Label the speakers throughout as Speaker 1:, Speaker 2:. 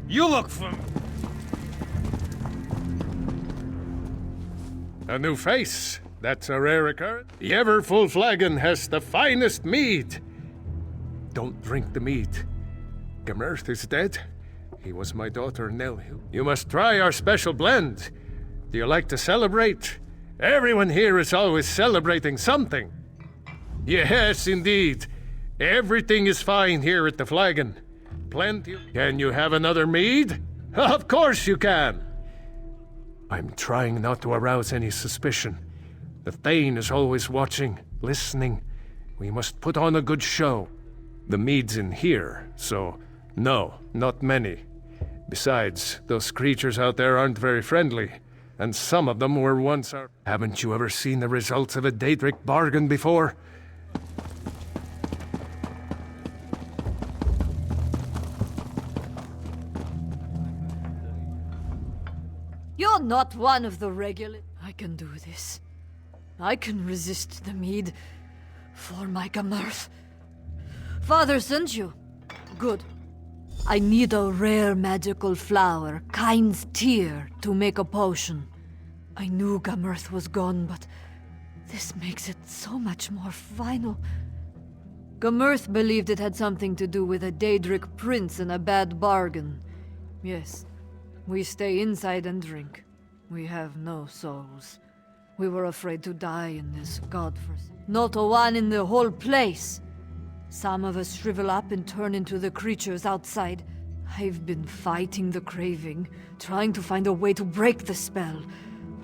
Speaker 1: You look for...
Speaker 2: A new face. That's a rare occurrence. The ever-full flagon has the finest mead. Don't drink the mead. Gemerth is dead. He was my daughter, Nell. You must try our special blend. Do you like to celebrate? Everyone here is always celebrating something. Yes, indeed. Everything is fine here at the Flagon. Plenty. Can you have another mead? Of course you can. I'm trying not to arouse any suspicion. The Thane is always watching, listening. We must put on a good show. The mead's in here, so no, not many. Besides, those creatures out there aren't very friendly, and some of them were once our... Haven't you ever seen the results of a Daedric bargain before?
Speaker 3: You're not one of the regular... I can do this. I can resist the mead for my Gemerth. Father sent you. Good. I need a rare magical flower, Kind's Tear, to make a potion. I knew Gemerth was gone, but this makes it so much more final. Gemerth believed it had something to do with a Daedric prince and a bad bargain. Yes, we stay inside and drink. We have no souls. We were afraid to die in this godforsaken... Not a one in the whole place. Some of us shrivel up and turn into the creatures outside. I've been fighting the craving, trying to find a way to break the spell.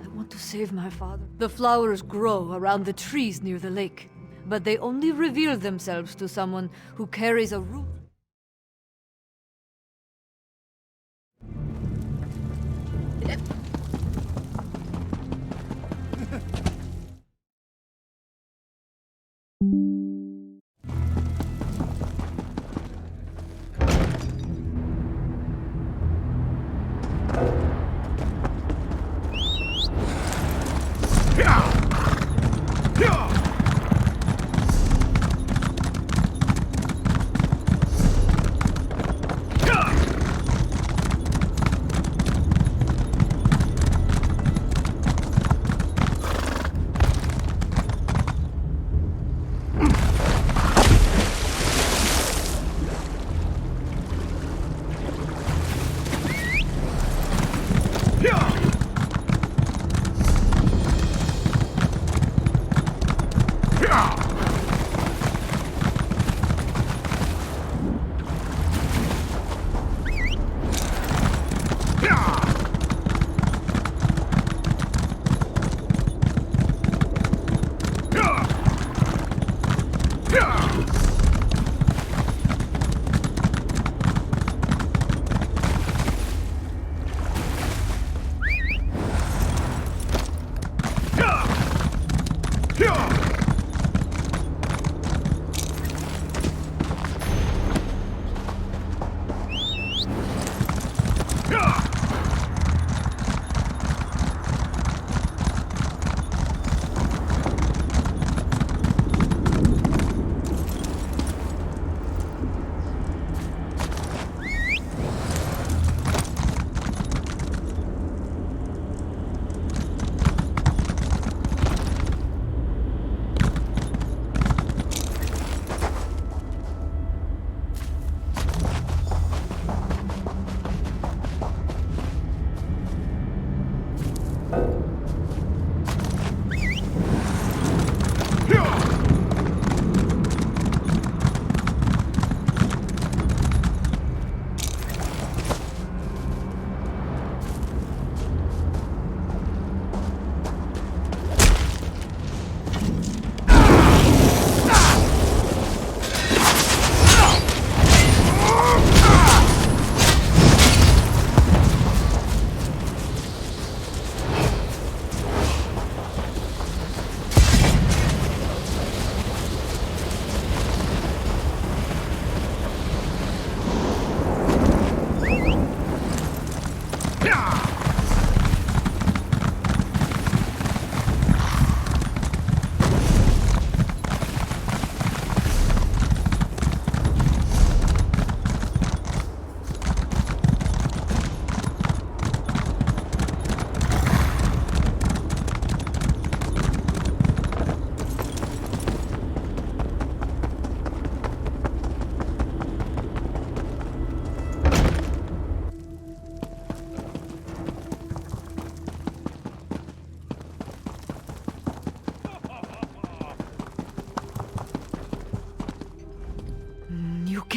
Speaker 3: I want to save my father. The flowers grow around the trees near the lake, but they only reveal themselves to someone who carries a root.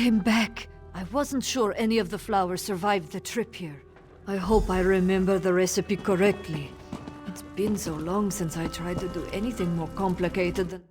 Speaker 3: came back. I wasn't sure any of the flowers survived the trip here. I hope I remember the recipe correctly. It's been so long since I tried to do anything more complicated than...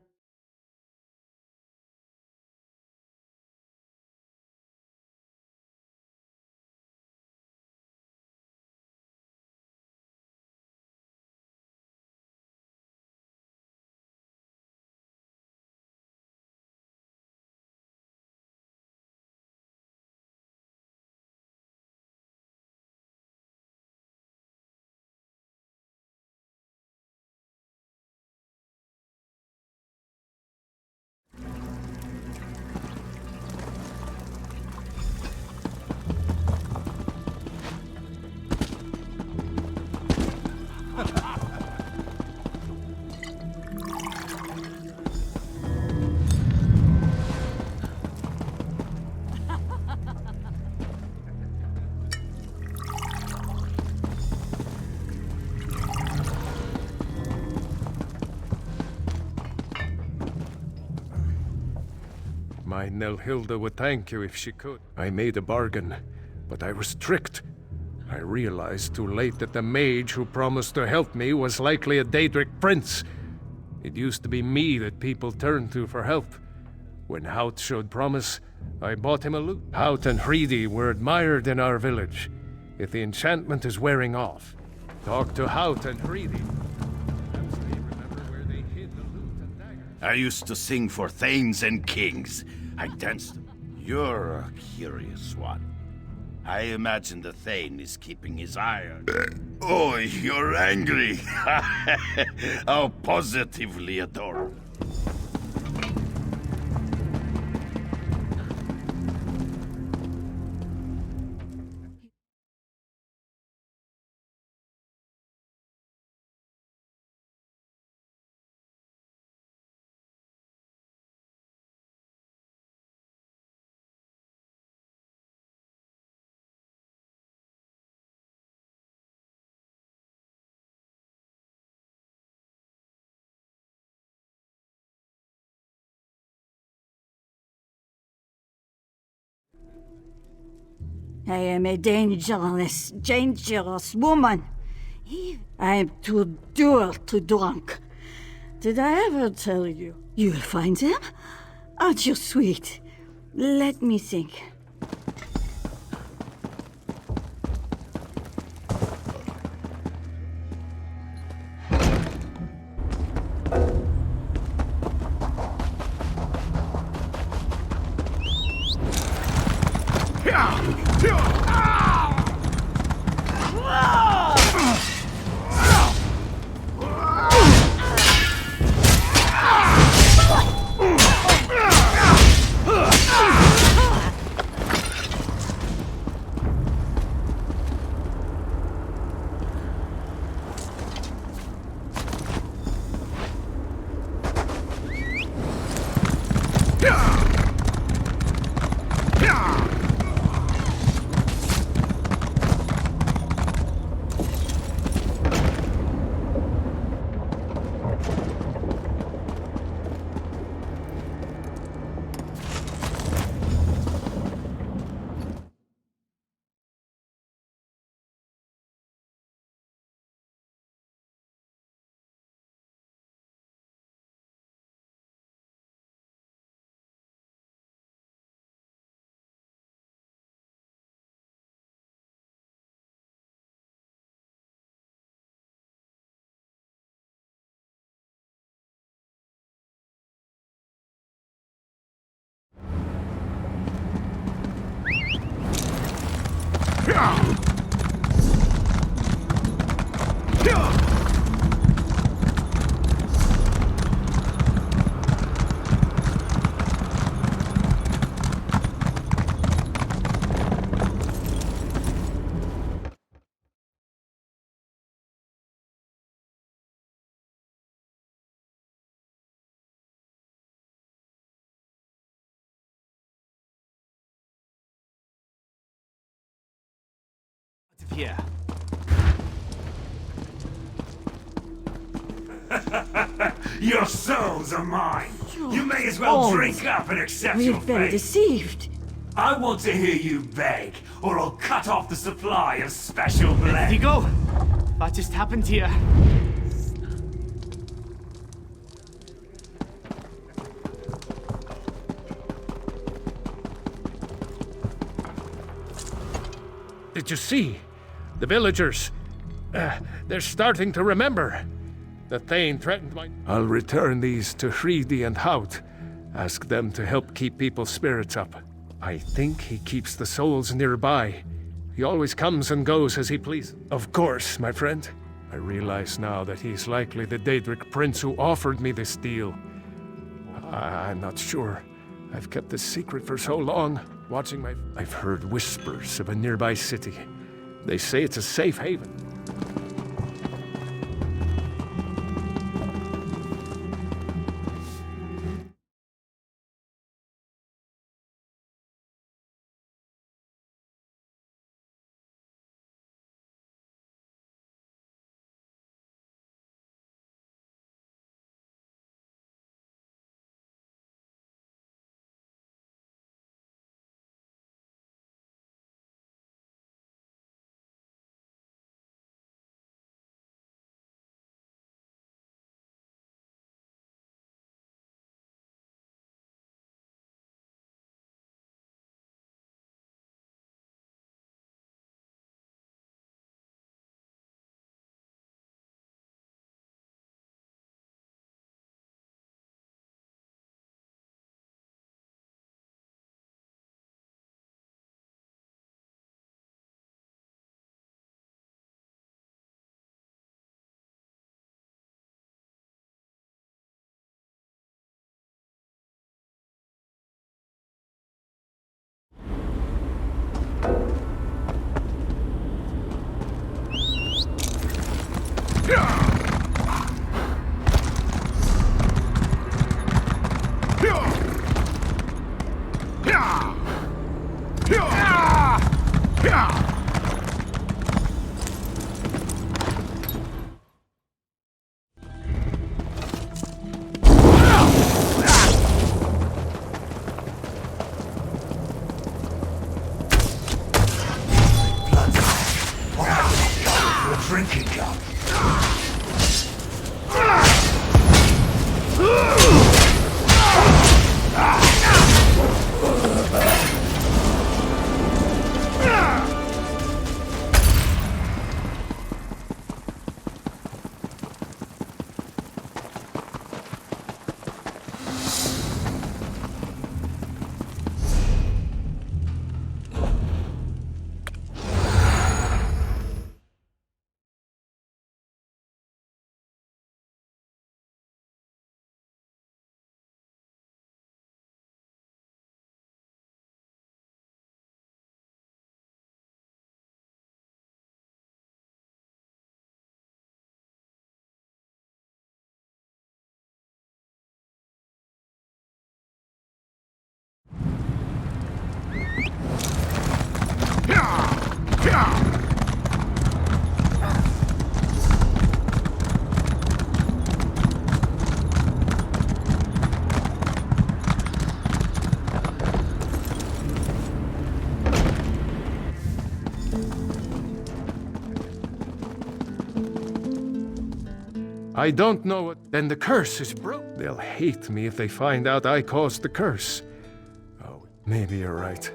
Speaker 2: My Nelhilda would thank you if she could. I made a bargain, but I was tricked. I realized too late that the mage who promised to help me was likely a Daedric prince. It used to be me that people turned to for help. When Hout showed promise, I bought him a lute. Hout and Hreidi were admired in our village. If the enchantment is wearing off, talk to Hout and Hreidi. Perhaps they remember where they hid the lute and dagger.
Speaker 1: I used to sing for thanes and kings. I danced. You're a curious one. I imagine the thane is keeping his eye on you. Oh, you're angry. How positively adorable.
Speaker 4: I am a dangerous woman. I am too dull to drunk. Did I ever tell you? You'll find them? Aren't you sweet? Let me think.
Speaker 5: Here.
Speaker 6: Your souls are mine. You may as well drink up and accept your
Speaker 4: We've been
Speaker 6: fate.
Speaker 4: deceived.
Speaker 5: I want to hear you beg, or I'll cut off the supply of special blend.
Speaker 6: There you go. What just happened here?
Speaker 2: Did you see? The villagers. They're starting to remember. The Thane threatened my... I'll return these to Hreidi and Hout. Ask them to help keep people's spirits up. I think he keeps the souls nearby. He always comes and goes as he pleases. Of course, my friend. I realize now that he's likely the Daedric prince who offered me this deal. I'm not sure. I've kept this secret for so long, watching my... I've heard whispers of a nearby city. They say it's a safe haven.
Speaker 5: Drinking cup.
Speaker 2: I don't know what... Then the curse is broken. They'll hate me if they find out I caused the curse. Oh, maybe you're right.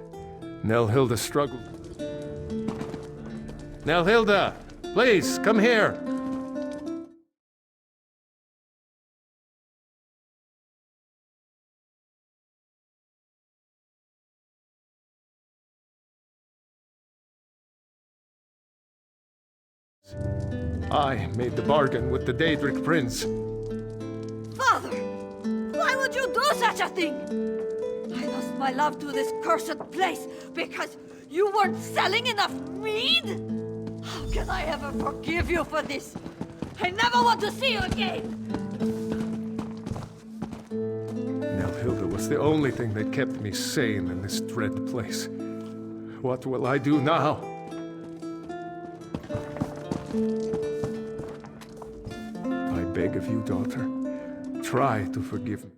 Speaker 2: Nelhilda struggled. Nelhilda, please, come here. I made the bargain with the Daedric prince.
Speaker 3: Father! Why would you do such a thing? I lost my love to this cursed place because you weren't selling enough mead? How can I ever forgive you for this? I never want to see you again!
Speaker 2: Nelhilda was the only thing that kept me sane in this dread place. What will I do now? I beg of you, daughter, try to forgive me.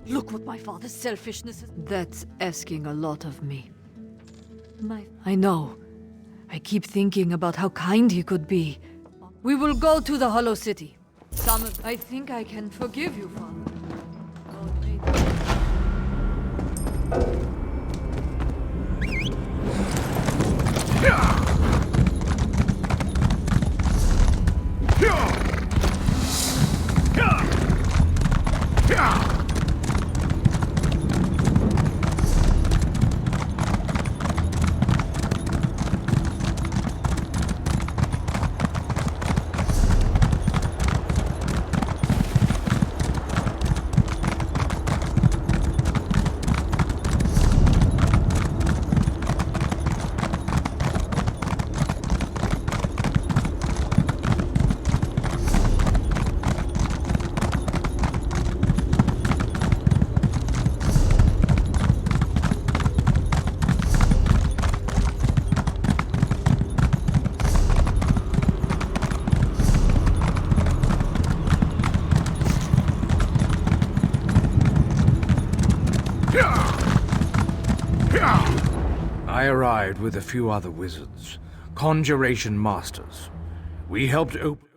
Speaker 3: Look what my father's selfishness is. That's asking a lot of me. I know. I keep thinking about how kind he could be. We will go to the Hollow City. I think I can forgive you, Father. God made
Speaker 7: I arrived with a few other wizards, conjuration masters. We helped open...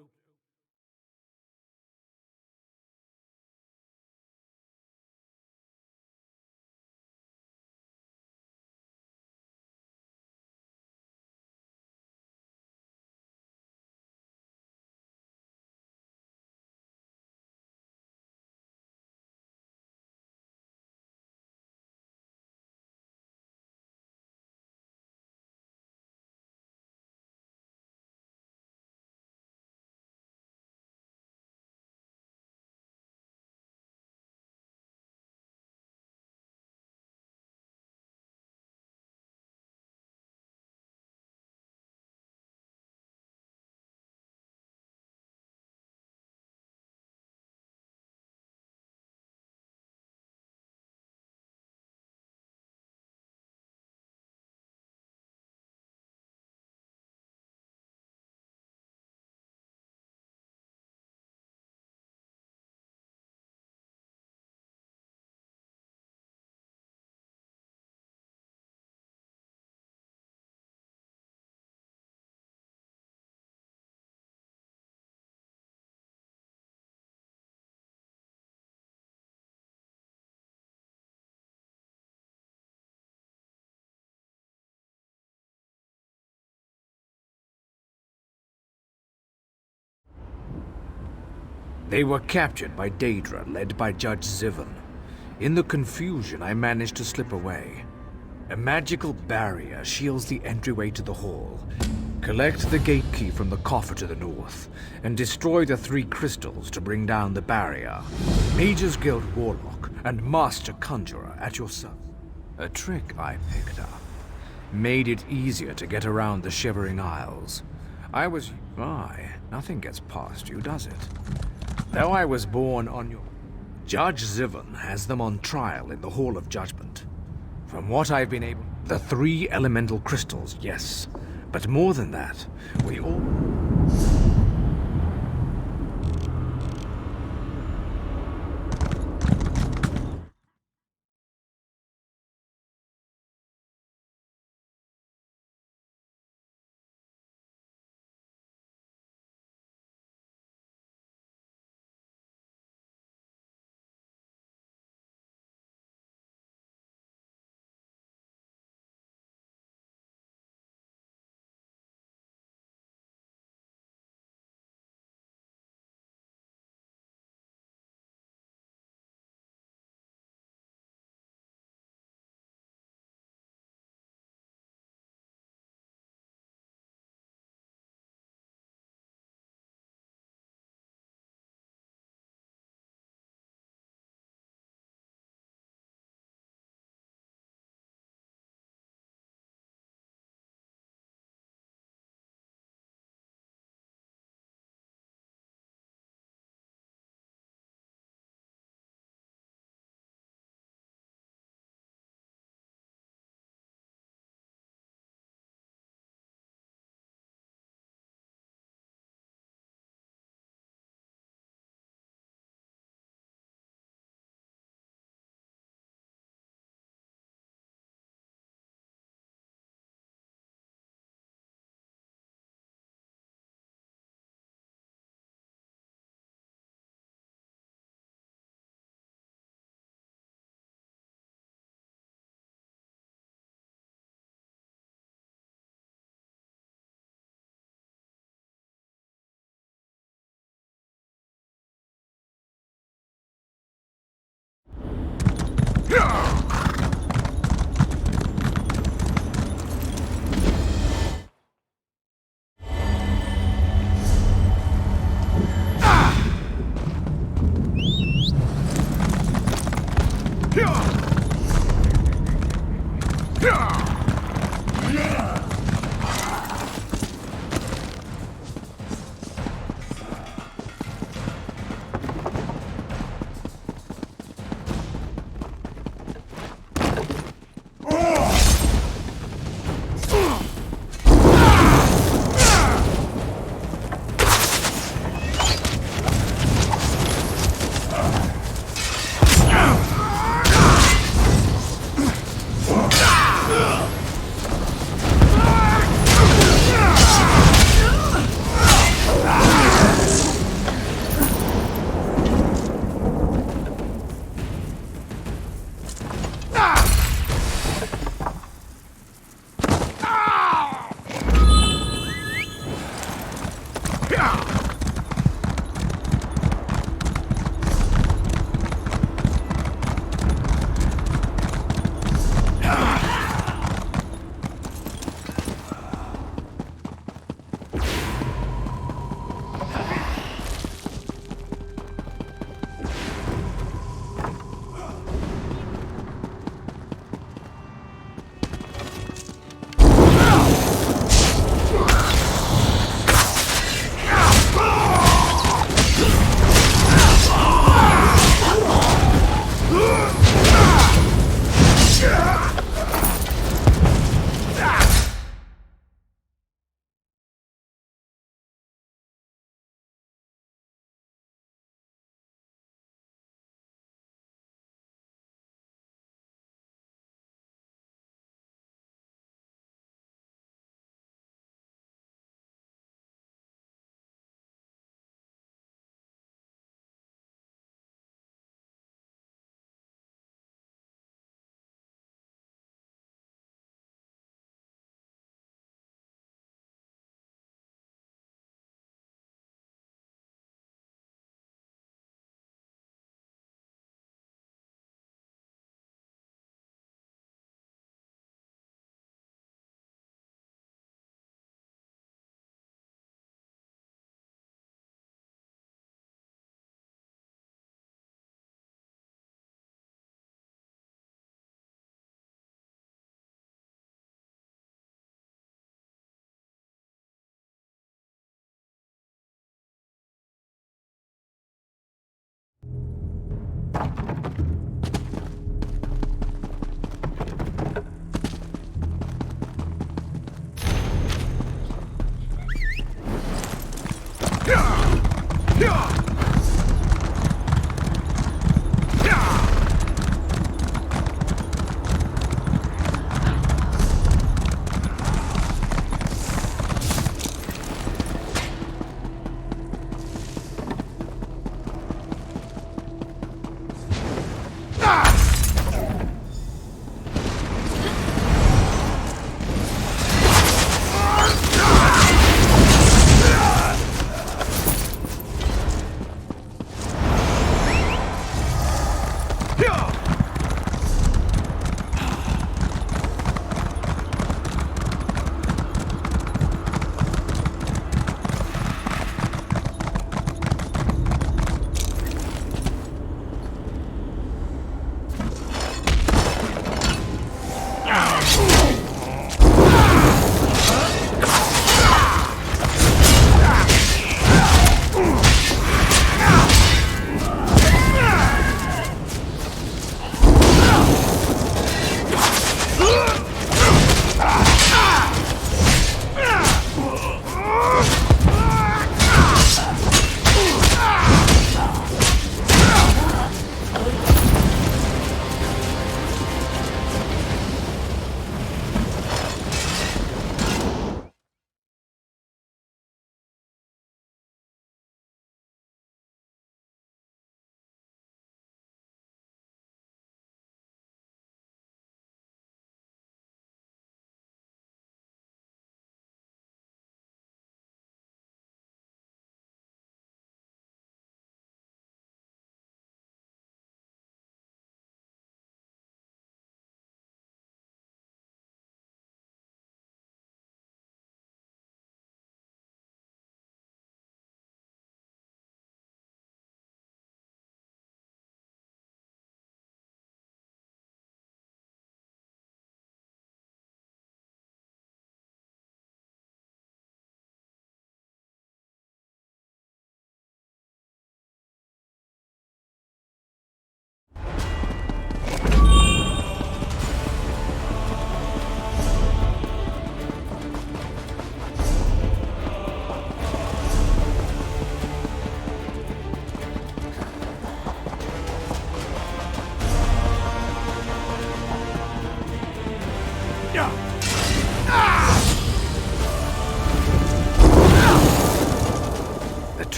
Speaker 7: They were captured by Daedra, led by Judge Zivan. In the confusion, I managed to slip away. A magical barrier shields the entryway to the hall. Collect the gate key from the coffer to the north, and destroy the 3 crystals to bring down the barrier. Mage's Guild Warlock and Master Conjurer at your service. A trick I picked up. Made it easier to get around the Shivering Isles. Nothing gets past you, does it? Though I was born on your... Judge Zivan has them on trial in the Hall of Judgment. From what I've been able... The 3 elemental crystals, yes. But more than that, we all...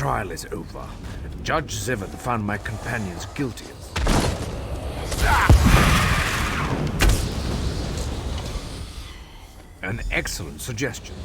Speaker 7: trial is over. Judge Zivon found my companions guilty. An excellent suggestion.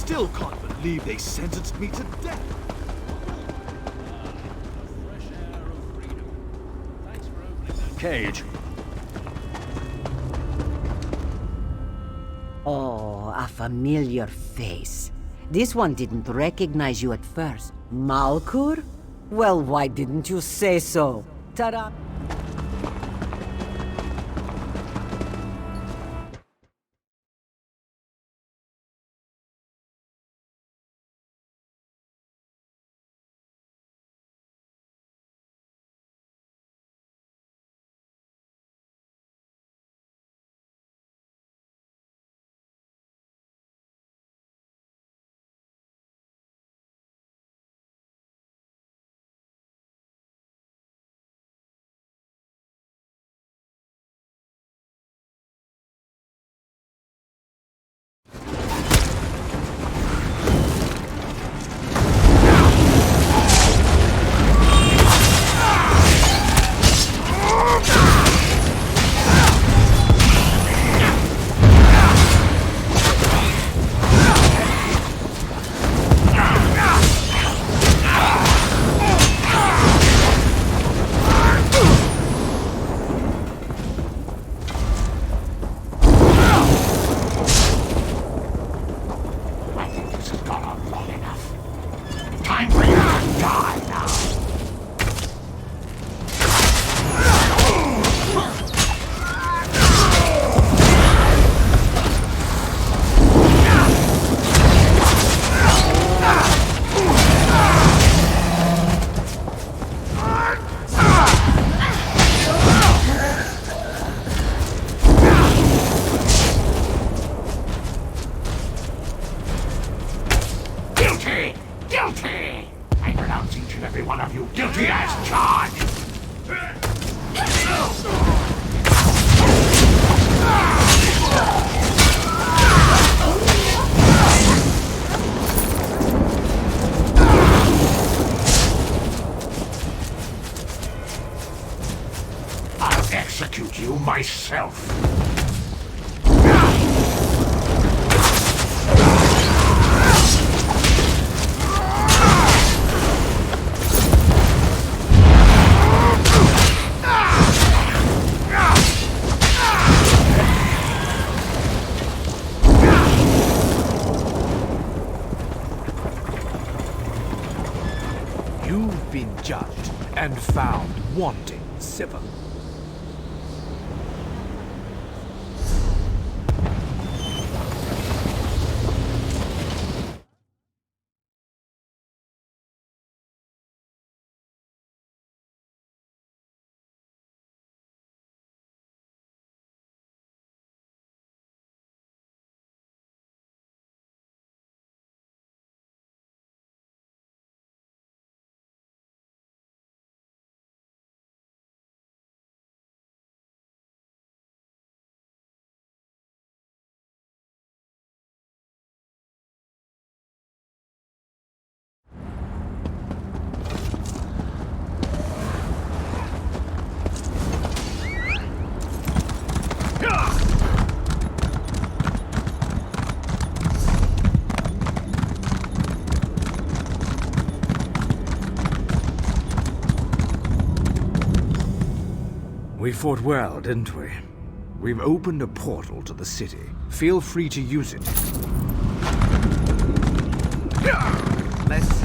Speaker 8: Still can't believe they sentenced me to death. Cage.
Speaker 9: Oh, a familiar face. This one didn't recognize you at first. Malkur? Well, why didn't you say so? Ta-da!
Speaker 5: Execute you myself.
Speaker 7: You've been judged and found wanting, Zivon. We fought well, didn't we? We've opened a portal to the city. Feel free to use it.
Speaker 6: Let's...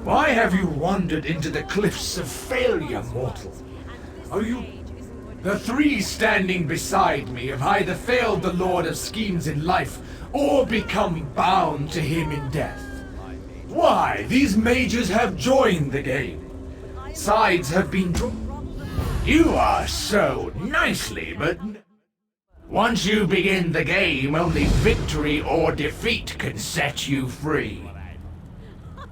Speaker 7: Why have you wandered into the cliffs of failure, mortal? Are you... The three standing beside me have either failed the Lord of Schemes in life, or become bound to him in death. Why, these mages have joined the game. Sides have been drawn. You are so nicely, but... Once you begin the game, only victory or defeat can set you free.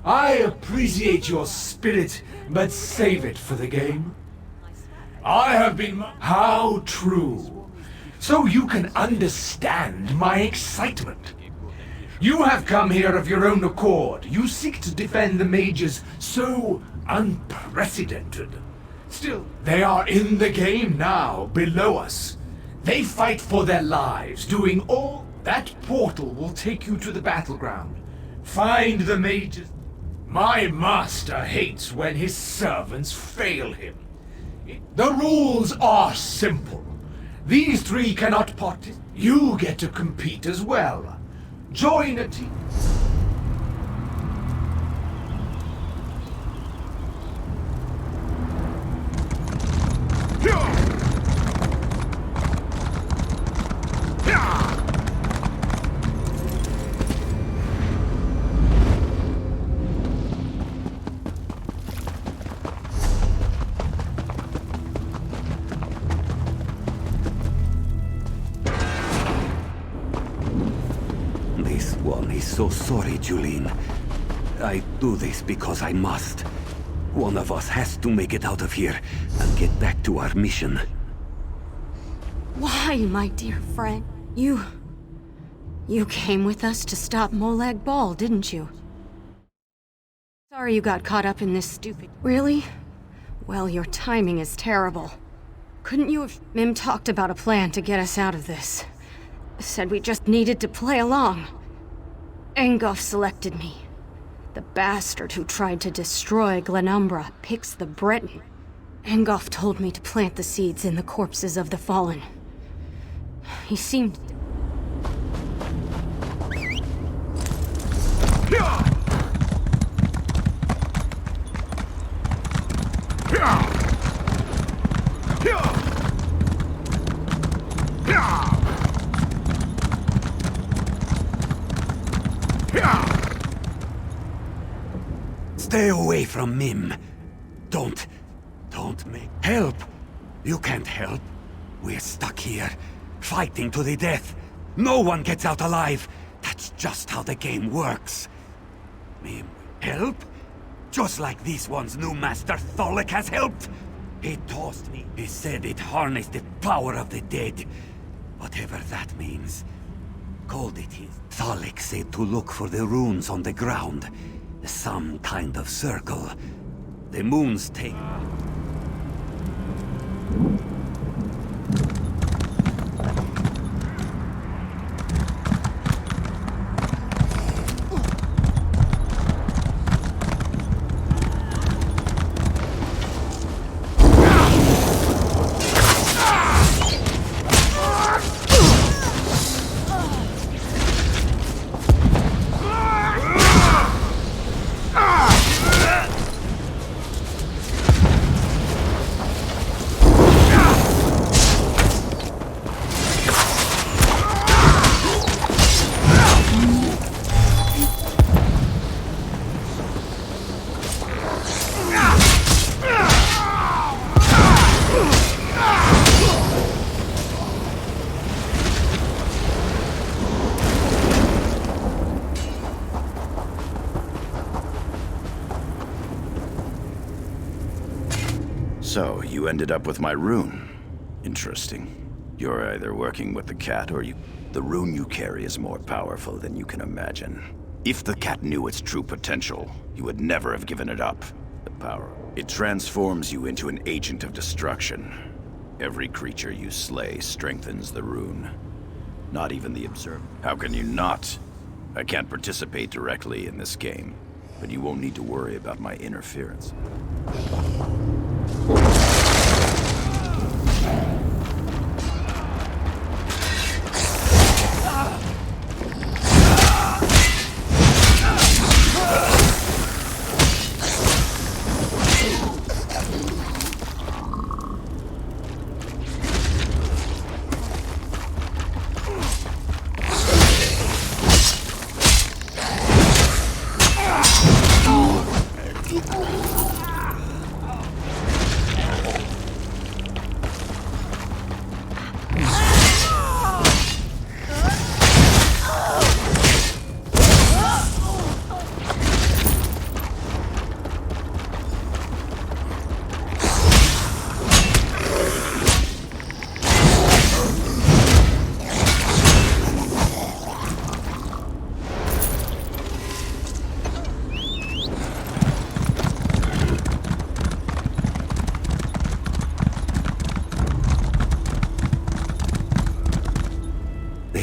Speaker 7: I appreciate your spirit, but save it for the game. I have been... How true. So you can understand my excitement. You have come here of your own accord. You seek to defend the mages so unprecedented. Still, they are in the game now, below us. They fight for their lives, doing all... That portal will take you to the battleground. Find the mages. My master hates when his servants fail him. The rules are simple. These three cannot participate. You get to compete as well. Join a team.
Speaker 10: So sorry, Julene. I do this because I must. One of us has to make it out of here and get back to our mission.
Speaker 11: Why, my dear friend? You came with us to stop Molag Bal, didn't you? Sorry you got caught up in this stupid... Really? Well, your timing is terrible. Couldn't you have... Mim talked about a plan to get us out of this. Said we just needed to play along. Engoff selected me. The bastard who tried to destroy Glenumbra picks the Breton. Engoff told me to plant the seeds in the corpses of the fallen. He seemed...
Speaker 10: Stay away from Mim. Don't make... Help! You can't help. We're stuck here, fighting to the death. No one gets out alive. That's just how the game works. Me help? Just like this one's new master Tholic has helped. He tossed me. He said it harnessed the power of the dead. Whatever that means. Called it his. Tholic said to look for the runes on the ground. Some kind of circle. The moon's take.
Speaker 1: So, you ended up with my rune. Interesting. You're either working with the cat or you... The rune you carry is more powerful than you can imagine. If the cat knew its true potential, you would never have given it up. The power. It transforms you into an agent of destruction. Every creature you slay strengthens the rune. Not even the observer. How can you not? I can't participate directly in this game, but you won't need to worry about my interference.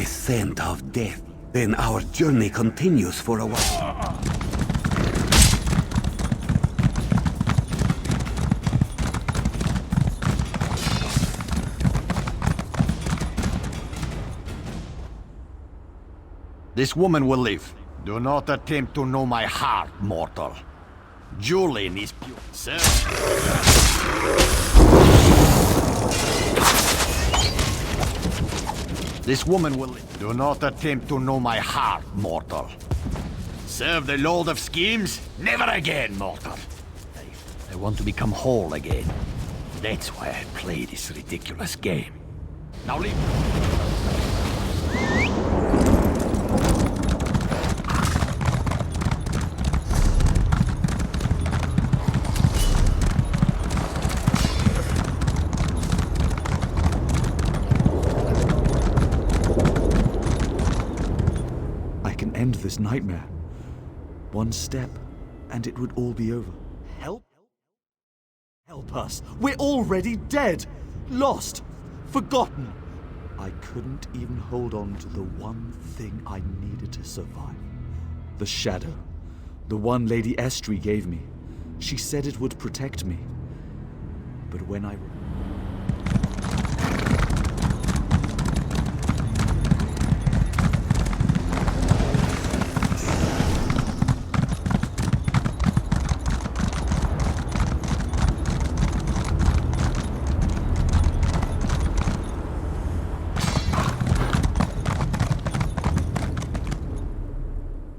Speaker 10: Scent of death. Then our journey continues for a while.
Speaker 8: This woman will live. Do not attempt to know my heart, mortal. Julian is pure. Sir. This woman will live. Do not attempt to know my heart, mortal. Serve the Lord of Schemes? Never again, mortal. I want to become whole again. That's why I play this ridiculous game. Now leave.
Speaker 12: End this nightmare. One step, and it would all be over.
Speaker 8: Help? Help us. We're already dead. Lost. Forgotten.
Speaker 12: I couldn't even hold on to the one thing I needed to survive. The shadow. The one Lady Estrie gave me. She said it would protect me. But when I...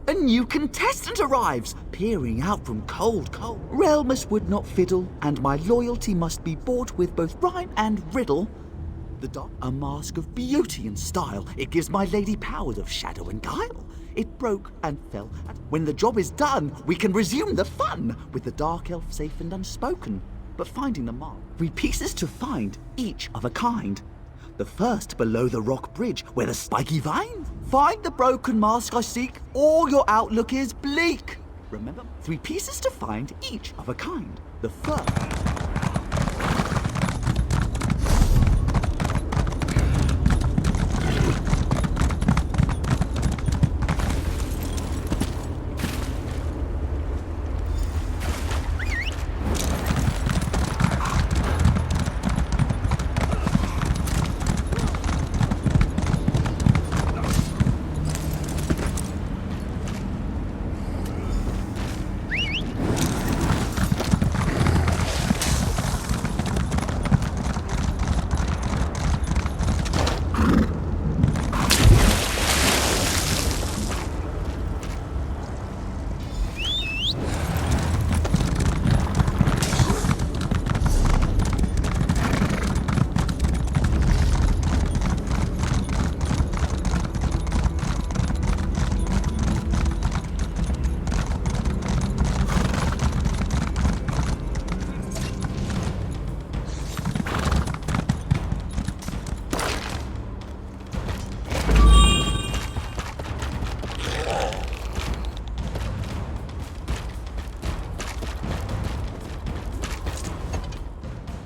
Speaker 13: A new contestant arrives, peering out from cold. Realmus would not fiddle, and my loyalty must be bought with both rhyme and riddle. The dark, a mask of beauty and style. It gives my lady powers of shadow and guile. It broke and fell. And when the job is done, we can resume the fun with the dark elf safe and unspoken. But finding the mark, 3 pieces to find, each of a kind. The first below the rock bridge, where the spiky vines. Find the broken mask I seek, or your outlook is bleak. Remember, 3 pieces to find, each of a kind. The first.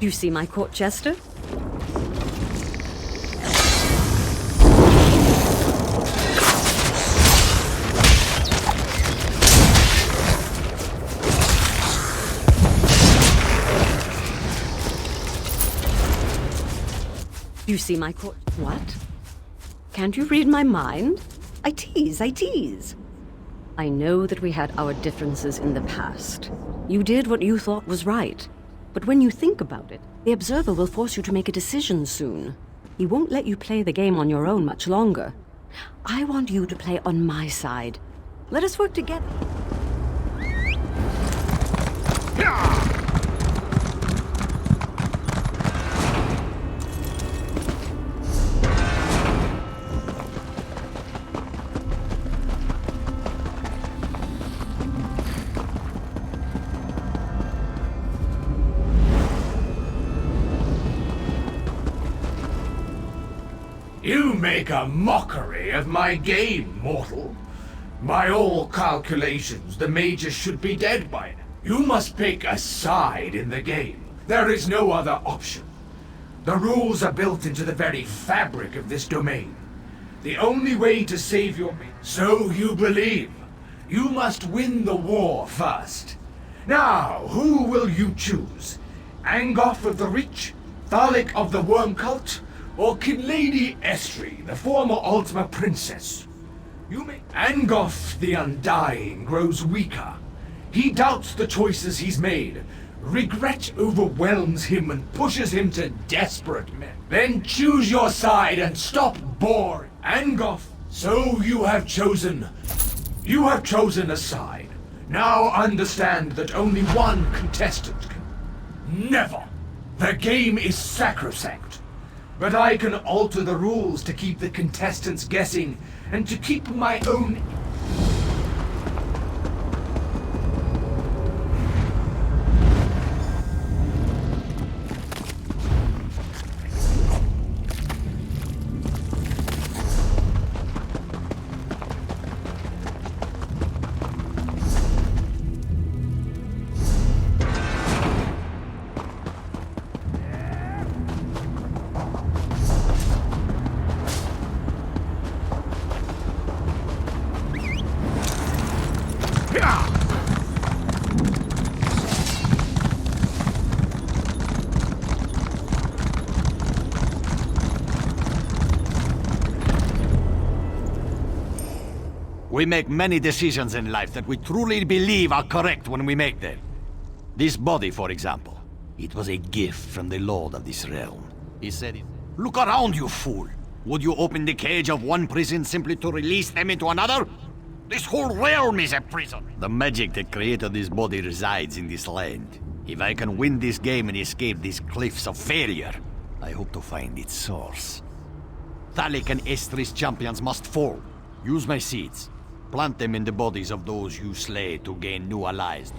Speaker 14: You see my court jester? You see my court... What? Can't you read my mind? I tease. I know that we had our differences in the past. You did what you thought was right. But when you think about it, the Observer will force you to make a decision soon. He won't let you play the game on your own much longer. I want you to play on my side. Let us work together.
Speaker 7: You make a mockery of my game, mortal. By all calculations, the mages should be dead by now. You must pick a side in the game. There is no other option. The rules are built into the very fabric of this domain. The only way to save your mate, so you believe, you must win the war first. Now, who will you choose? Angoff of the Reach? Thalik of the Worm Cult? Or King Lady Estri, the former Ultima Princess? Angoff the Undying grows weaker. He doubts the choices he's made. Regret overwhelms him and pushes him to desperate men. Then choose your side and stop boring. Angoff, so you have chosen. You have chosen a side. Now understand that only one contestant can... Never! The game is sacrosanct. But I can alter the rules to keep the contestants guessing, and to keep my own...
Speaker 8: We make many decisions in life that we truly believe are correct when we make them. This body, for example. It was a gift from the Lord of this realm. He said it. Look around, you fool! Would you open the cage of one prison simply to release them into another? This whole realm is a prison! The magic that created this body resides in this land. If I can win this game and escape these cliffs of failure, I hope to find its source. Thalic and Estri's champions must fall. Use my seeds. Plant them in the bodies of those you slay to gain new allies.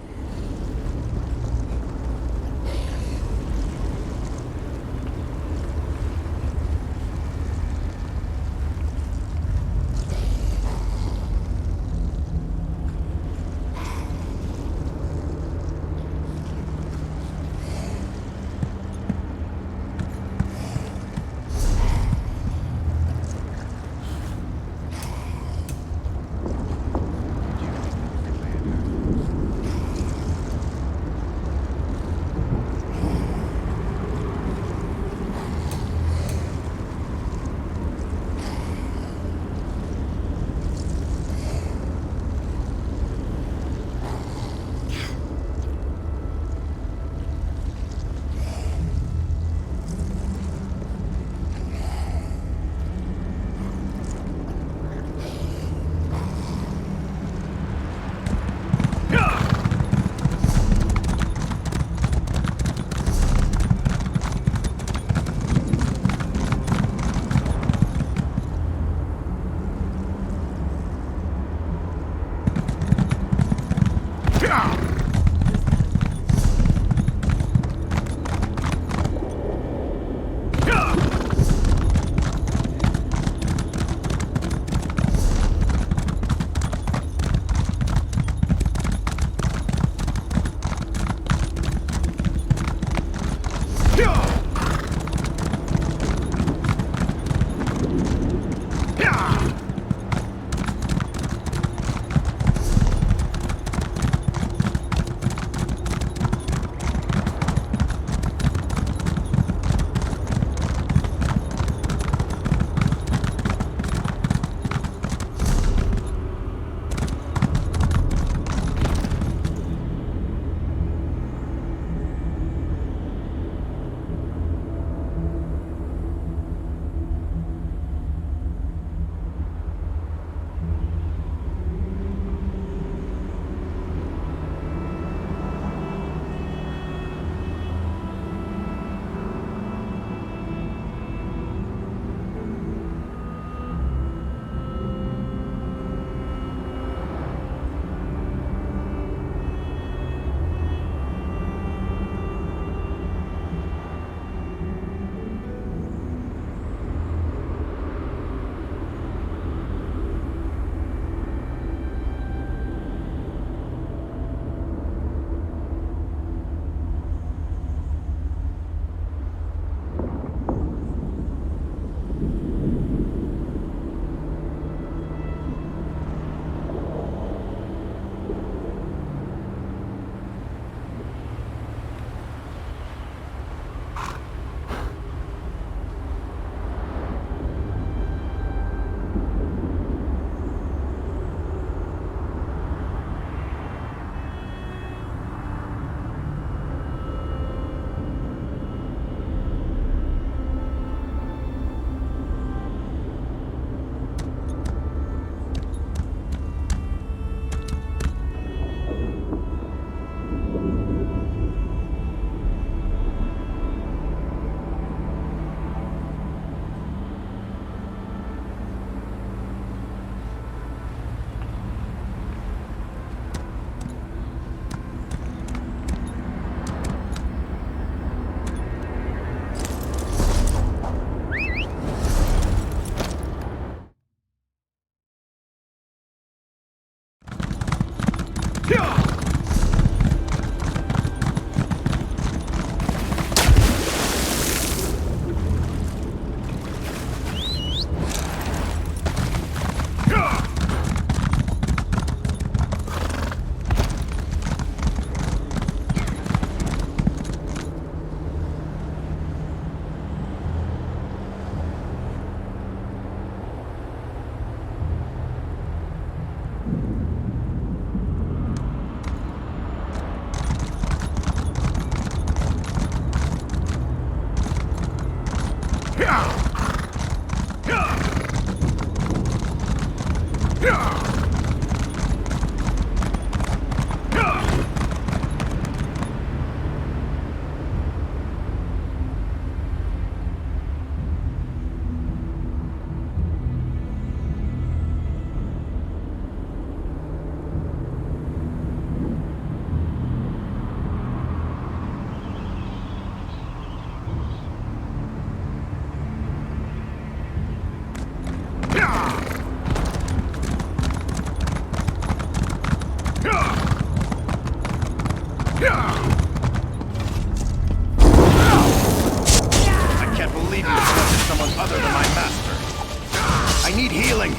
Speaker 1: need healing.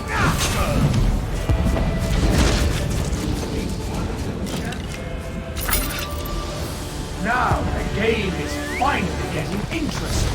Speaker 15: Now the game is finally getting interesting.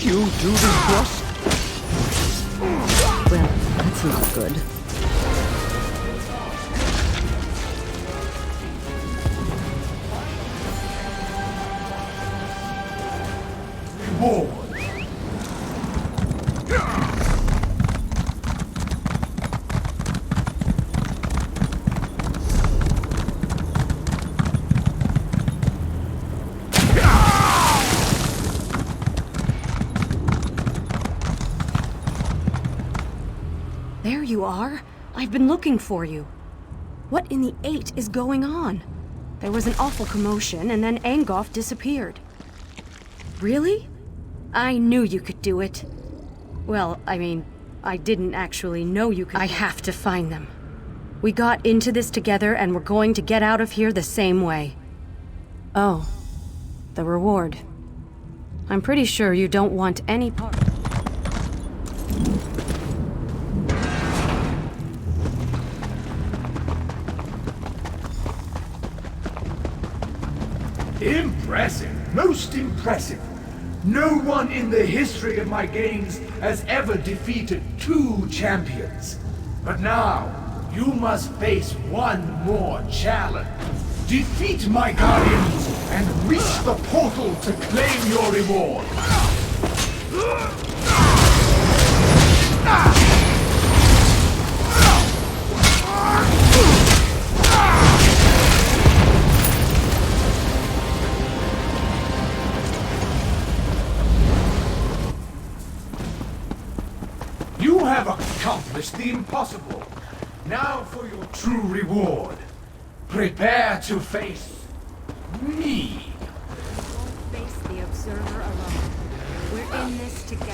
Speaker 13: You do this to us?
Speaker 14: Well, that's not good.
Speaker 15: Reward.
Speaker 11: There you are. I've been looking for you. What in the 8 is going on? There was an awful commotion, and then Angoff disappeared. Really? I knew you could do it. Well, I mean, I didn't actually know you could. I have to find them. We got into this together, and we're going to get out of here the same way. Oh, the reward. I'm pretty sure you don't want any part.
Speaker 15: Impressive. Most impressive. No one in the history of my games has ever defeated 2 champions. But now, you must face one more challenge. Defeat my guardians and reach the portal to claim your reward. You have accomplished the impossible. Now for your true reward. Prepare to face me.
Speaker 11: Don't face the Observer alone. We're in this together.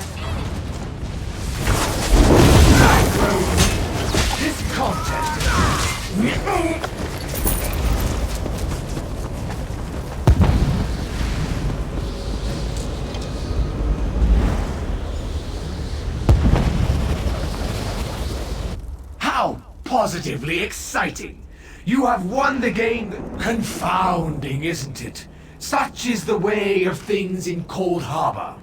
Speaker 15: This contest. How positively exciting! You have won the game. Confounding, isn't it? Such is the way of things in Coldharbour.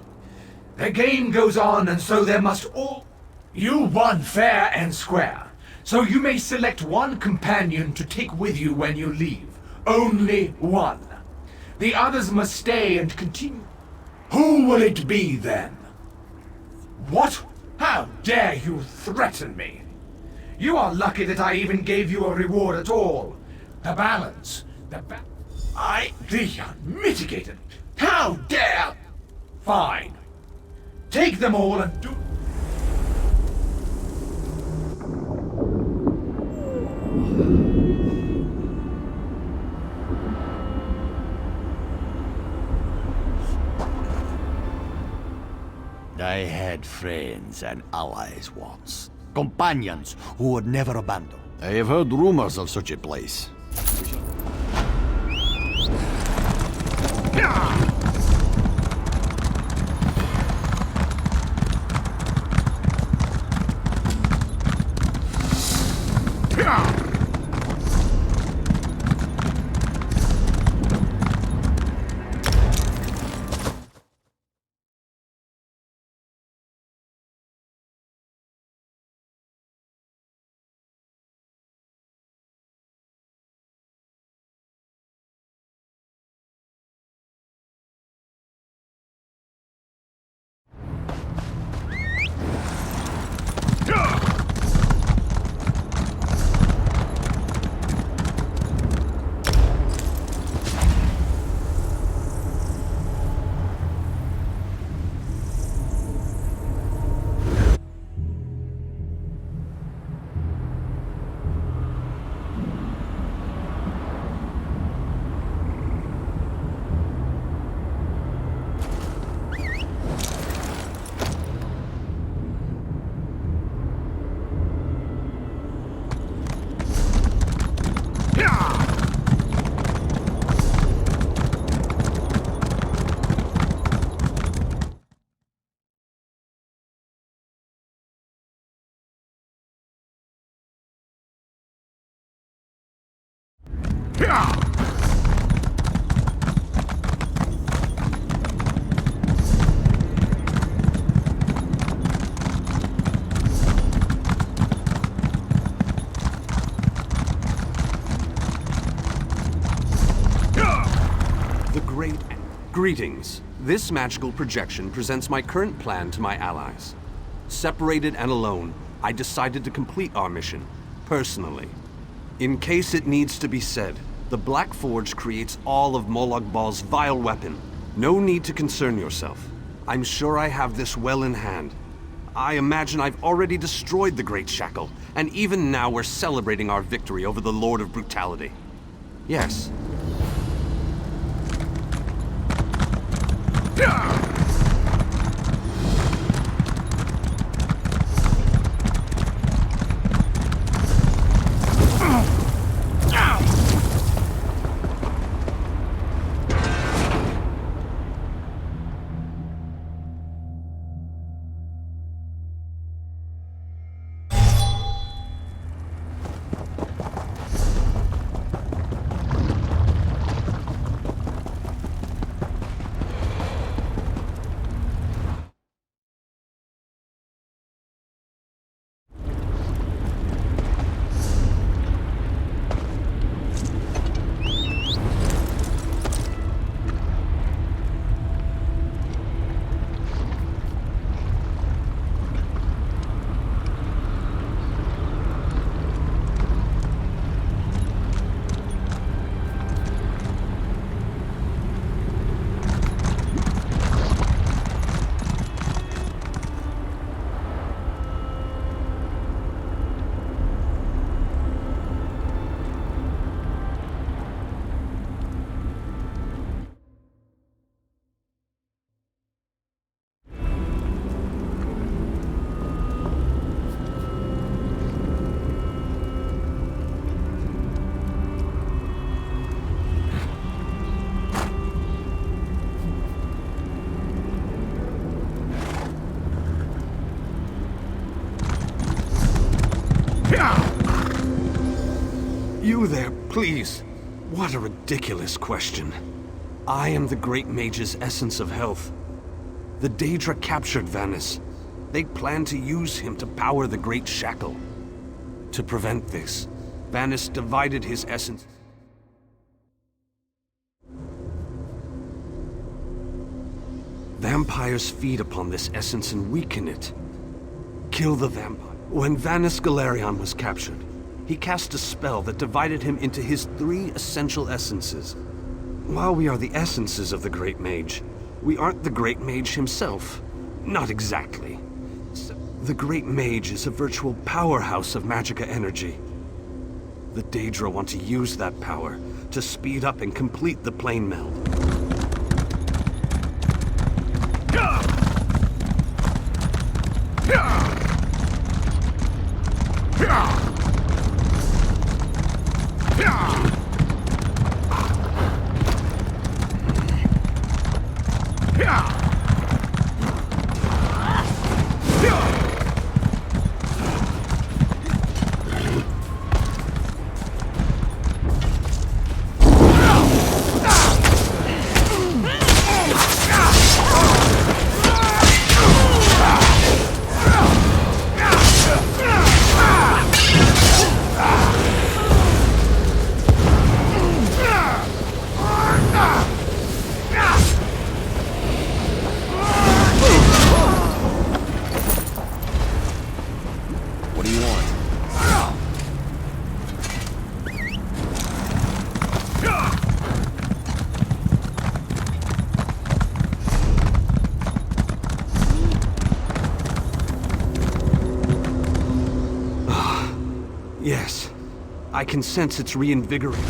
Speaker 15: The game goes on, and so there must all... You won fair and square, so you may select one companion to take with you when you leave. Only one. The others must stay and continue. Who will it be, then? What? How dare you threaten me? You are lucky that I even gave you a reward at all. The balance. The unmitigated. How dare... Fine. Take them all and do...
Speaker 8: I had friends and allies once. Companions who would never abandon. I have heard rumors of such a place.
Speaker 16: Greetings. This magical projection presents my current plan to my allies. Separated and alone, I decided to complete our mission, personally. In case it needs to be said, the Black Forge creates all of Molag Bal's vile weapon. No need to concern yourself. I'm sure I have this well in hand. I imagine I've already destroyed the Great Shackle, and even now we're celebrating our victory over the Lord of Brutality. Yes. You there, please. What a ridiculous question. I am the Great Mage's essence of health. The Daedra captured Vannis. They plan to use him to power the Great Shackle. To prevent this, Vannis divided his essence. Vampires feed upon this essence and weaken it. Kill the vampire. When Vannis Galerion was captured, he cast a spell that divided him into his 3 essential essences. While we are the essences of the Great Mage, we aren't the Great Mage himself. Not exactly. The Great Mage is a virtual powerhouse of magicka energy. The Daedra want to use that power to speed up and complete the plane meld. Yes, I can sense its reinvigorating.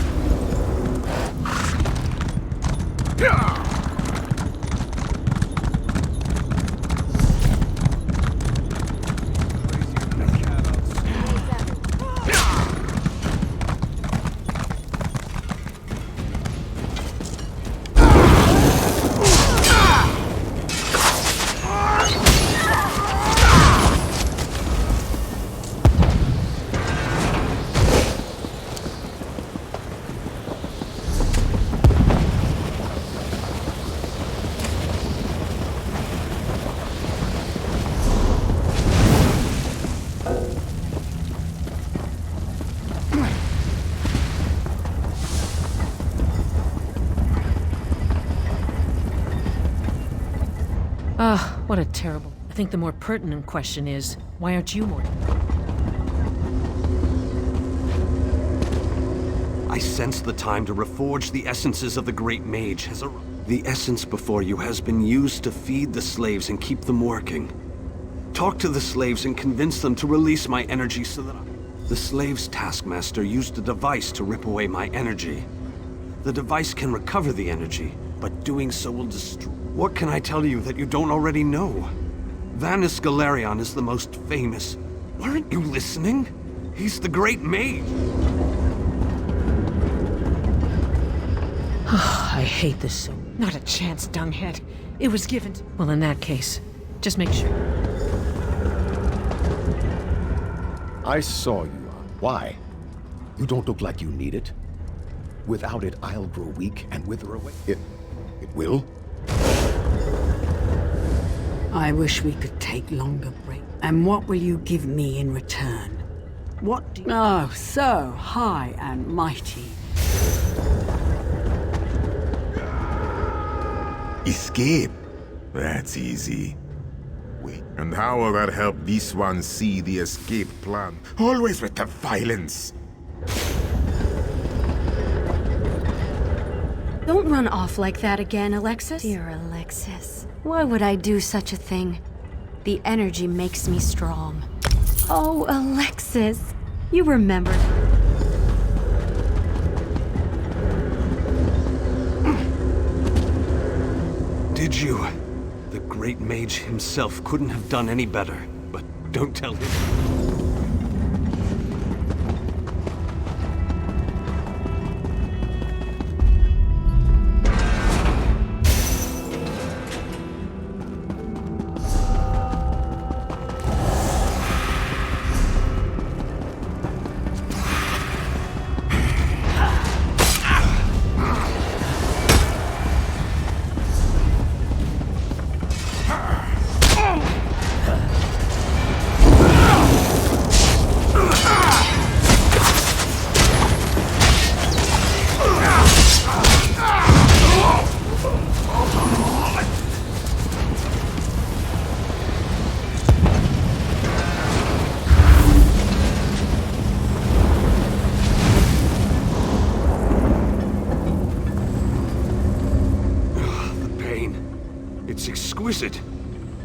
Speaker 17: Ah, what a terrible... I think the more pertinent question is, why aren't you more...
Speaker 16: I sense the time to reforge the essences of the Great Mage has arrived. The essence before you has been used to feed the slaves and keep them working. Talk to the slaves and convince them to release my energy so that The slave's taskmaster used a device to rip away my energy. The device can recover the energy, but doing so will destroy... What can I tell you that you don't already know? Vanus Galerion is the most famous. Weren't you listening? He's the Great Mage.
Speaker 17: I hate this so...
Speaker 11: Not a chance, dunghead. It was given to...
Speaker 17: Well, in that case, just make sure...
Speaker 18: I saw you. Why? You don't look like you need it. Without it, I'll grow weak and wither away. It will?
Speaker 4: I wish we could take longer breaks. And what will you give me in return? What do you... Oh, so high and mighty.
Speaker 19: Escape? That's easy. Wait, and how will that help these ones see the escape plan? Always with the violence.
Speaker 11: Don't run off like that again, Alexis.
Speaker 20: Dear Alexis.
Speaker 11: Why would I do such a thing? The energy makes me strong.
Speaker 20: Oh, Alexis.
Speaker 11: You remember.
Speaker 16: Did you? The Great Mage himself couldn't have done any better, but don't tell him.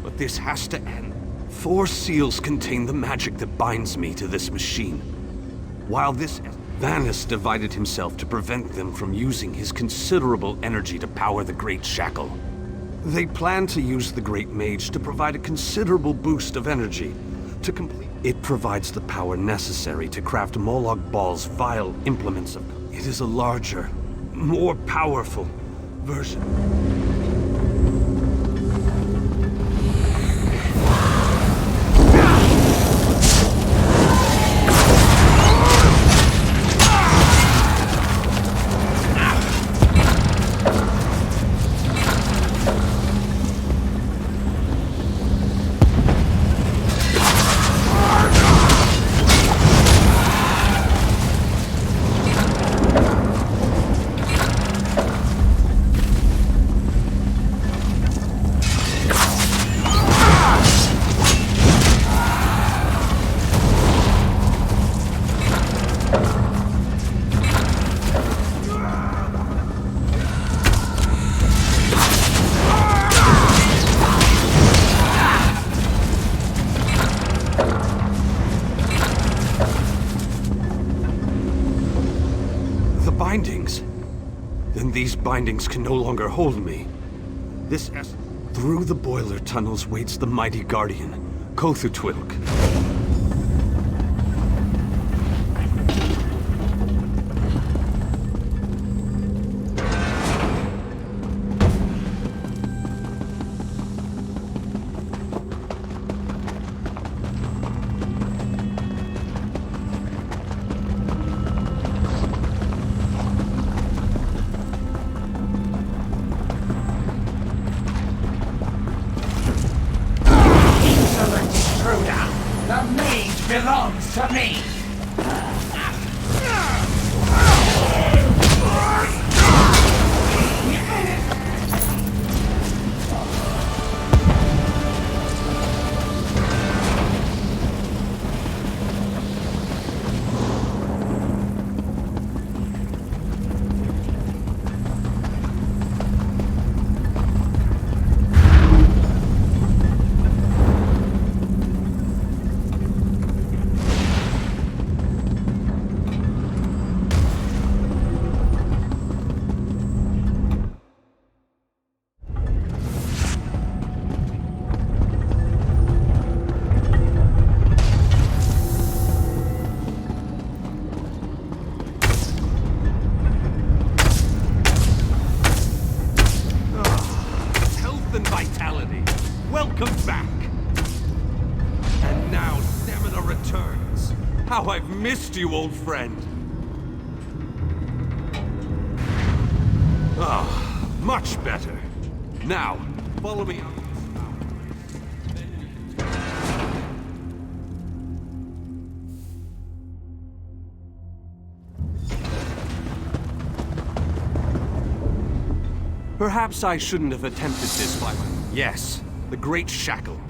Speaker 16: But this has to end. 4 seals contain the magic that binds me to this machine. While this... Vanus divided himself to prevent them from using his considerable energy to power the Great Shackle. They plan to use the Great Mage to provide a considerable boost of energy. To complete... It provides the power necessary to craft Molag Bal's vile implements of... It is a larger, more powerful version. These bindings can no longer hold me. Through the boiler tunnels waits the mighty guardian, Coldharbour.
Speaker 15: Belongs to me!
Speaker 16: How I've missed you, old friend. Ah, much better. Now, follow me. Perhaps I shouldn't have attempted this by my... Yes, the Great Shackle,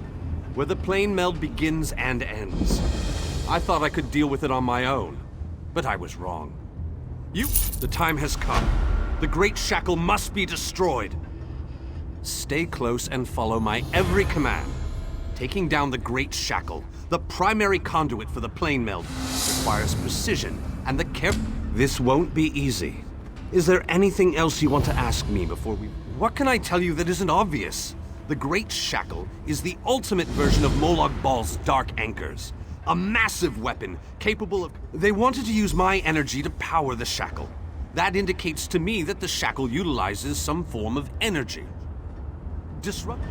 Speaker 16: where the plane meld begins and ends. I thought I could deal with it on my own, but I was wrong. The time has come. The Great Shackle must be destroyed. Stay close and follow my every command. Taking down the Great Shackle, the primary conduit for the plane meld, requires precision and the care... This won't be easy. Is there anything else you want to ask me before we... What can I tell you that isn't obvious? The Great Shackle is the ultimate version of Molag Bal's Dark Anchors. A massive weapon capable of... They wanted to use my energy to power the Shackle. That indicates to me that the Shackle utilizes some form of energy. Disrupt...